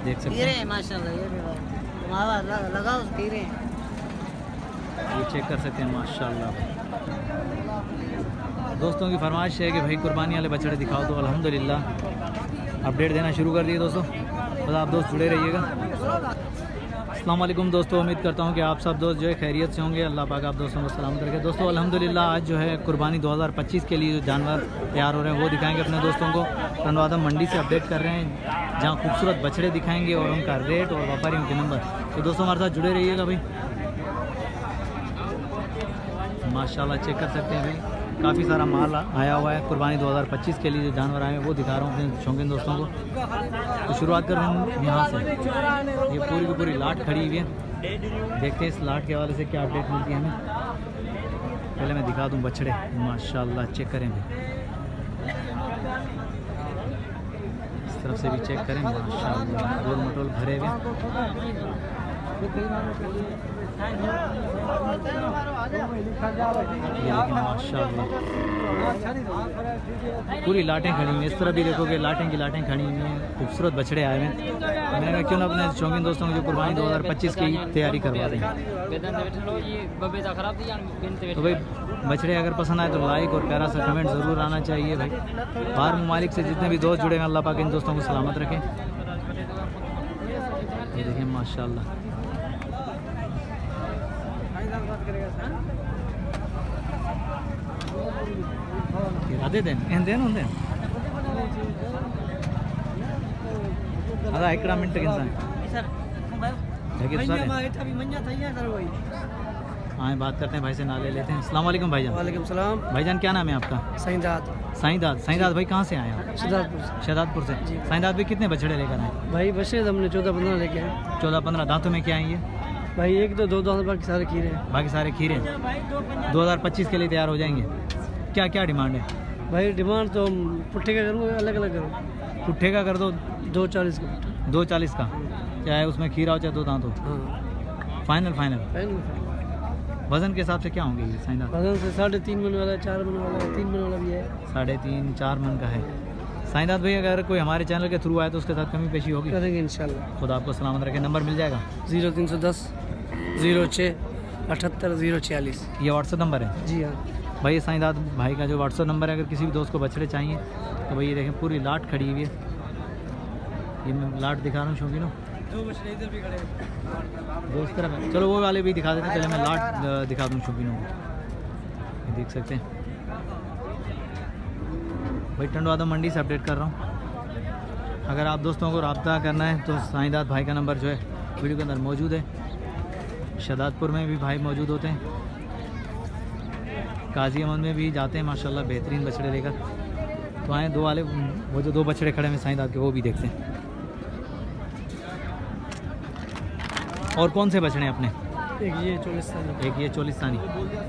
देख सकते हैं माशाल्लाह, ये लगाओ खीरे, ये चेक कर सकते हैं माशाल्लाह। दोस्तों की फरमाइश है कि भाई कुर्बानी वाले बछड़े दिखाओ, तो अल्हम्दुलिल्लाह अपडेट देना शुरू कर दिए दोस्तों। बस आप दोस्त जुड़े रहिएगा। अस्सलाम वालेकुम दोस्तों, उम्मीद करता हूँ कि आप सब दोस्त जो है खैरियत से होंगे। अल्लाह पाक आप दोस्तों को सलामत रखे। दोस्तों अल्हम्दुलिल्लाह आज जो है कुर्बानी 2025 के लिए जो जानवर तैयार हो रहे हैं वो दिखाएंगे अपने दोस्तों को। टंडवादा मंडी से अपडेट कर रहे हैं, जहाँ खूबसूरत बछड़े दिखाएंगे और उनका रेट और व्यापारियों के नंबर। तो दोस्तों हमारे साथ जुड़े रहिएगा भाई। माशाल्लाह चेक कर सकते हैं भाई, काफ़ी सारा माल आया हुआ है। कुर्बानी 2025 के लिए जो जानवर आए हैं वो दिखा रहा हूँ अपने शौकीन दोस्तों को। तो शुरुआत कर रहे हैं यहाँ से। ये पूरी की पूरी लाट खड़ी हुई है, देखते हैं इस लाट के हवाले से क्या अपडेट मिलती है हमें। पहले मैं दिखा दूँ बछड़े, माशाल्लाह चेक करें भाई, इस तरफ से भी चेक करें माशाल्लाह, गोल मटोल भरे हुए। ये लेकिन माशाल्लाह पूरी लाटें खड़ी हुई हैं। इस तरह भी देखोगे लाटें की लाटें खड़ी हुई हैं, खूबसूरत बछड़े आए हैं। मैंने कहा क्यों ना अपने शौकीन दोस्तों को जो कुर्बानी 2025 की तैयारी करवा दें। तो भाई बछड़े अगर पसंद आए तो लाइक और प्यारा सा कमेंट ज़रूर आना चाहिए भाई। बाहर ममालिक से जितने भी दोस्त जुड़े हैं अल्लाह पाक इन दोस्तों को सलामत रखें। ये देखिए माशाल्लाह, अदे देन एंदेन उंदेन अदा एकड़ा मिनट किसान हाँ बात करते हैं भाई से, नाले लेते हैं। अस्सलाम वालेकुम भाईजान। वालेकुम सलाम। भाईजान क्या नाम है आपका? साईंदाद। साईंदाद, साईंदाद भाई कहाँ से आए आप? शहजादपुर से। शहजादपुर से। साईंदाद भाई कितने बछड़े लेकर आए? भाई बच्चे हमने 14-15 लेके आए। 14-15 दांतों में क्या है ये? भाई एक तो 2 दांत, बाकी सारे खीरे हैं। बाकी सारे खीरे 2025 के लिए तैयार हो जाएंगे। क्या क्या डिमांड है भाई? डिमांड तो पुट्ठे का करूँ, अलग अलग करूँ? पुट्ठे का कर दो 240 का। 240 का, चाहे उसमें खीरा हो चाहे 2 दांत हो। हाँ फाइनल फाइनल। वजन के हिसाब से क्या होंगे ये साईंदाद? वजन से 3.5 मन वाला है, 4 मन वाला है, 3 मन वाला भी है। 3.5-4 मन का है। साईंदाद भाई अगर कोई हमारे चैनल के थ्रू आए तो उसके साथ कमी पेशी होगी? करेंगे इंशाल्लाह। खुदा आपको सलामत रखे। नंबर मिल जाएगा? 0310 06 78 046। ये व्हाट्सअप नंबर है? जी हाँ भाई साईंदाद भाई का जो व्हाट्सअप नंबर है, अगर किसी भी दोस्त को बछड़े चाहिए तो भाई ये देखें पूरी लाट खड़ी हुई है। ये मैं लाट दिखा रहा हूँ शौकीनों, 2 बछड़े इधर भी खड़े हैं। दोस्त तरफ है। चलो वो वाले भी दिखा देते हैं, पहले मैं लाट दिखा दूँ शौकीनों को। ये देख सकते हैं भाई, टंडवादा मंडी से अपडेट कर रहा हूँ। अगर आप दोस्तों को रब्ता करना है तो साईंदाद भाई का नंबर जो है वीडियो के अंदर मौजूद है। शहजादपुर में भी भाई मौजूद होते हैं, काजी अहमद में भी जाते हैं माशाल्लाह बेहतरीन बछड़े लेकर। तो आए दो वाले, वो जो 2 बछड़े खड़े हैं साईंदाद के, वो भी देखते हैं। और कौन से बछड़े हैं अपने? एक ये 40 एक ये 40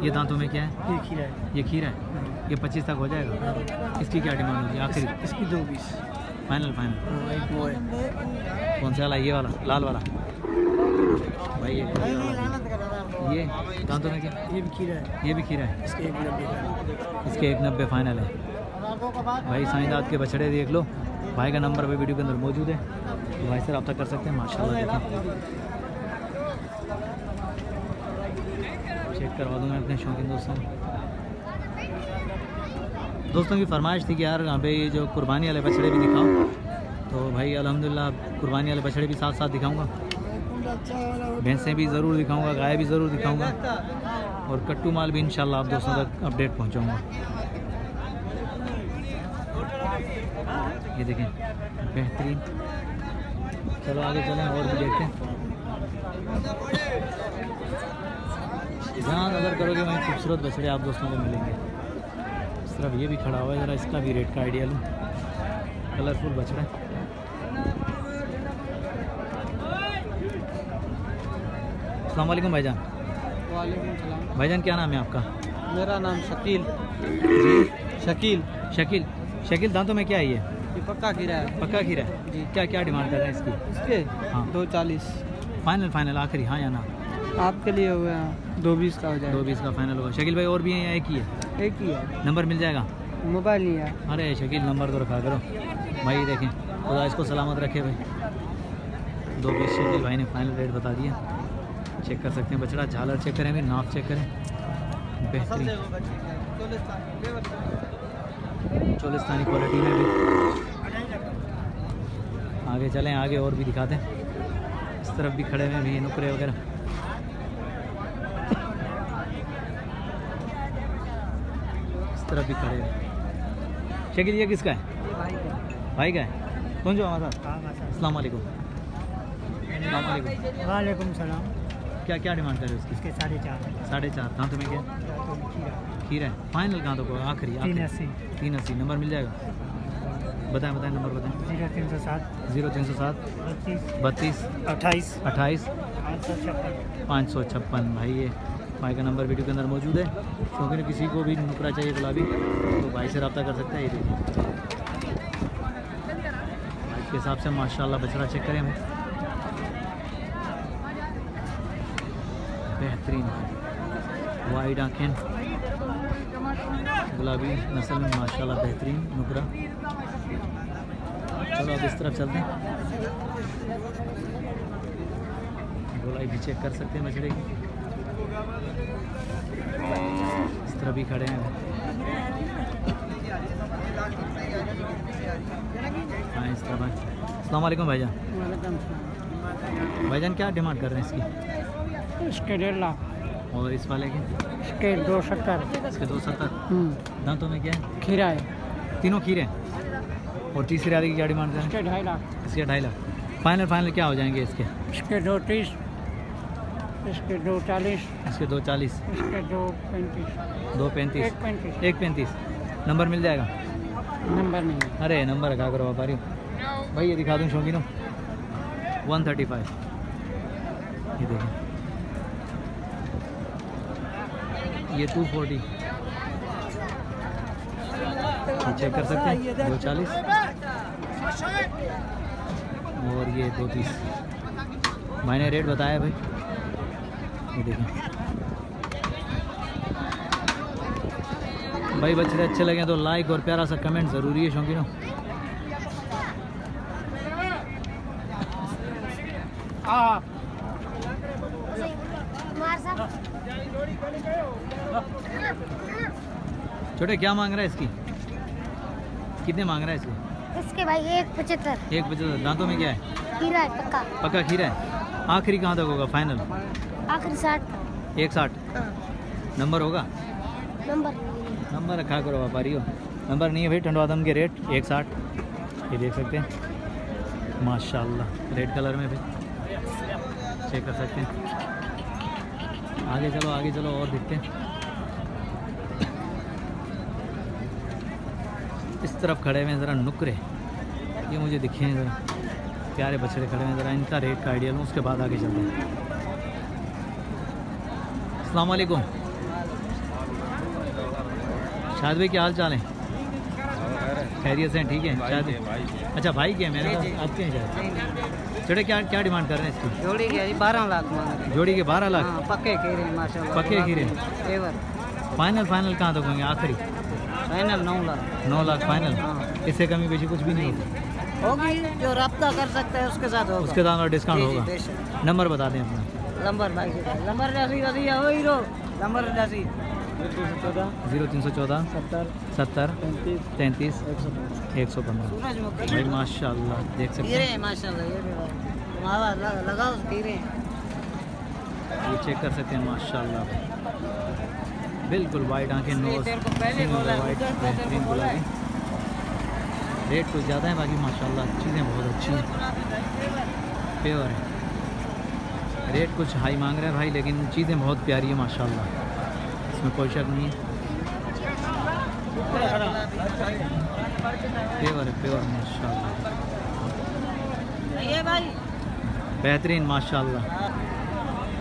ये दांतों में क्या है? ये खीरा है। ये खीरा है। ये 25 तक हो जाएगा। इसकी क्या डिमांड होगी आखिर? इसकी 220 फाइनल फाइनल। एक वो है। कौन सा वाला? ये वाला लाल वाला भाई। ये दांतों में क्या? ये भी खीरा है। ये भी खीरा है। इसके 190 का। इसके 190 फाइनल है। भाई साईंदाद के बछड़े देख लो, भाई का नंबर भाई वीडियो के अंदर मौजूद है, तो भाई से रब्ता कर सकते हैं माशाल्लाह। देखें चेक करवा दूँ मैं अपने शौकीन दोस्तों को। दोस्तों की फरमाइश थी कि यार यहाँ पे ये जो कुर्बानी वाले बछड़े भी दिखाओ, तो भाई अल्हम्दुलिल्लाह कुर्बानी वाले बछड़े भी साथ साथ दिखाऊंगा, भैंसें भी ज़रूर दिखाऊंगा, गाय भी ज़रूर दिखाऊंगा, और कट्टू माल भी इंशाल्लाह आप दोस्तों तक अपडेट पहुंचाऊंगा। ये देखें बेहतरीन। चलो आगे चलें और भी देखते हैं। जहाँ नज़र करोगे वहीं खूबसूरत बछड़े आप दोस्तों को मिलेंगे। इस तरफ ये भी खड़ा हुआ है, ज़रा इसका भी रेट का आइडिया लूँ। कलरफुल बछड़ा। अस्सलाम वालेकुम भाईजान। वालेकुम सलाम। भाईजान क्या नाम है आपका? मेरा नाम शकील। जी शकील। शकील। शकील दांतों में क्या है ये? पक्का खीरा है। पक्का खीरा है जी। क्या क्या डिमांड कर रहे हैं इसकी? इसके हाँ 240 फाइनल फाइनल आखिरी, हाँ या ना? आपके लिए हो गया 220 का हो जाएगा। 220 का फाइनल होगा। शकील भाई और भी हैं या एक ही है? एक ही है। नंबर मिल जाएगा? मोबाइल नहीं है। अरे शकील नंबर तो रखा करो भाई। देखें खुदा इसको सलामत रखे भाई। 220 शकील भाई ने फाइनल रेट बता दिया। चेक कर सकते हैं बछड़ा, झालर चेक करें, अभी नाप चेक करें, बेहतरीन चोलिस्तानी क्वालिटी में भी। आगे चलें, आगे और भी दिखाते हैं। इस तरफ भी खड़े हुए भी नुकरे वगैरह। इस तरफ भी खड़े हुए। शकील ये किसका है? भाई का है। कौन जो हमारा? अस्सलाम वालेकुम। वालेकुम सलाम। क्या क्या डिमांड कर रहे हो उसकी? इसके 4.5। 4.5। कहाँ तो में क्या? खीरा है। फाइनल कहाँ तो आखिरी? 380 नंबर मिल जाएगा? बताएं नंबर बताएं। 0307 0307 32 28 28 556। भाई ये भाई का नंबर वीडियो के अंदर मौजूद है। क्योंकि किसी को भी नुकरा चाहिए गुलाबी तो भाई से रब्ता कर सकता है। ये देखिए भाई के हिसाब से माशाल्लाह बछड़ा चेक करें हम। बेहतरीन वाइड आँखें, गुलाबी नस्ल में माशाल्लाह बेहतरीन नुकरा। चलो अब इस तरफ चलते हैं। गोलाई भी चेक कर सकते हैं बछड़े की। इस तरफ भी खड़े हैं। हाँ इस तरफ है। अस्सलाम वालेकुम भाईजान। भाईजान क्या डिमांड कर रहे हैं इसकी? इसके 1.5 लाख। और इस वाले के? इसके 270। इसके 270। दांतों में क्या है? खीरा है। तीनों खीरे हैं। और तीसरे वाले की क्या डिमांड करें? इसके 2.5 लाख। इसके 2.5 लाख। फाइनल क्या हो जाएंगे इसके? इसके 230। इसके 240। इसके 240। इसके 235। 235। 135। 135 नंबर मिल जाएगा? नंबर नहीं। अरे नंबर रखा करो व्यापारी भाई। ये दिखा दूँ शौकीनों 135। ये देखें, ये 240। ये चेक कर सकते हैं 240। और ये 230 भाई ने रेट बताया भाई। ये देखें भाई, बच्चे अच्छे लगे तो लाइक और प्यारा सा कमेंट ज़रूरी है शौकीनों। छोटे क्या मांग रहा है इसकी? कितने मांग रहा है इसके? इसके भाई 175। 175। दांतों में क्या है? खीरा है पक्का। पक्का खीरा है। आखिरी कहाँ तक होगा फाइनल? आखिरी 60। 160 नंबर होगा? नंबर रखा करो व्यापारी हो। नंबर नहीं है भाई, टंडवादम के रेट 160। ये देख सकते हैं माशाल्लाह रेड कलर में भी चेक कर सकते हैं। आगे चलो और दिखते हैं। इस तरफ खड़े हुए हैं ज़रा नुकरे, ये मुझे दिखे हैं ज़रा प्यारे बछड़े खड़े हैं। ज़रा इनका रेट का आइडिया लूँ, उसके बाद आगे चलते हैं। अस्सलाम वालेकुम शाहिद भाई, क्या हाल चाल है? खैरियत से हैं? ठीक है शाहिद भाई। अच्छा भाई के मैंने आपके हैं शायद। छोटे क्या डिमांड कर रहे हैं इसकी? जोड़ी के 12 लाख मांग रहे हैं। जोड़ी के 12 लाख। हाँ, पक्के खीरे माशाल्लाह। पक्के खीरे। एवर फाइनल कहाँ तक होंगे आखिरी? फाइनल 9 लाख। 9 लाख फाइनल। हाँ। इससे कमी बेशी कुछ भी नहीं होगी? होगी, जो रब्ता कर सकता है उसके साथ होगा। उसके दाम और डिस्काउंट होगा। नंबर बता दें अपना। नंबर भाई नंबर जैसी हो हीरो नंबर जैसी 0314 70 33 115। भाई माशाल्लाह देख सकते खीरे हैं, माशाल्लाह। ये भी भाई लगाओ खीरे। ये चेक कर सकते हैं माशाल्लाह बिल्कुल वाइट आंखें, नोज वाइट बेहतरीन गुलाबी। रेट कुछ ज़्यादा है, बाकी माशाल्लाह चीज़ें बहुत अच्छी हैं, प्योर है। रेट कुछ हाई मांग रहे हैं भाई, लेकिन चीज़ें बहुत प्यारी है माशाल्लाह, इसमें कोई शक नहीं है। प्योर माशाल्लाह बेहतरीन माशाल्लाह।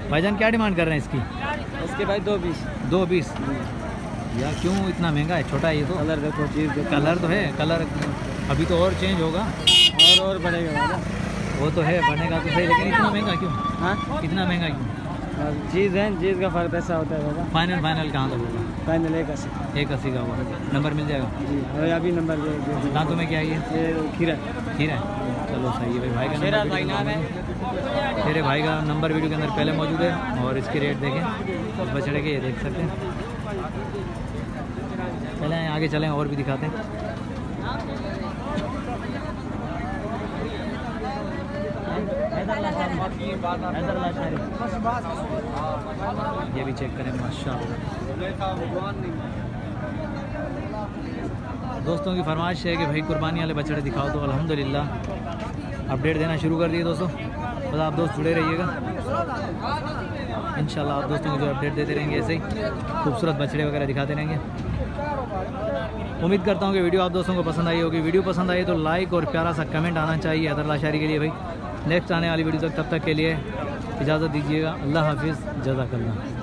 भाईजान क्या डिमांड कर रहे हैं इसकी? इसके भाई 220 यार क्यों इतना महंगा है? छोटा है ये तो। कलर देखो, चीज़ कलर तो है, कलर अभी तो और चेंज होगा और बढ़ेगा। वो तो है, बढ़ेगा तो सही, लेकिन इतना महंगा क्यों? हाँ, इतना महंगा क्यों? चीज़ है, चीज़ का फर्क ऐसा होता है बाबा। फाइनल कहाँ तक होगा? फाइनल 180। 180 का होगा। नंबर मिल जाएगा? जी, और अभी नंबर दांतों में क्या है ये? खीरा। खीरा है। चलो सही है भाई, भाई का नंबर तेरे भाई का नंबर वीडियो के अंदर पहले मौजूद है। और इसके रेट देखें इस बछड़े के, ये देख सकते हैं। चलें आगे चलें और भी दिखाते हैं। ये भी चेक करें माशाअल्लाह। दोस्तों की फरमाइश है कि भाई कुर्बानी वाले बछड़े दिखाओ, तो अल्हम्दुलिल्लाह अपडेट देना शुरू कर दिए दोस्तों। बस आप दोस्त जुड़े रहिएगा, इंशाल्लाह आप दोस्तों को जो अपडेट देते रहेंगे, ऐसे ही खूबसूरत बछड़े वगैरह दिखाते रहेंगे। उम्मीद करता हूँ कि वीडियो आप दोस्तों को पसंद आई होगी। वीडियो पसंद आई तो लाइक और प्यारा सा कमेंट आना चाहिए हैदर लाशारी के लिए भाई। नेक्स्ट आने वाली वीडियो तक, तब तक के लिए इजाज़त दीजिएगा। अल्लाह हाफिज़, जज़ाकल्लाह।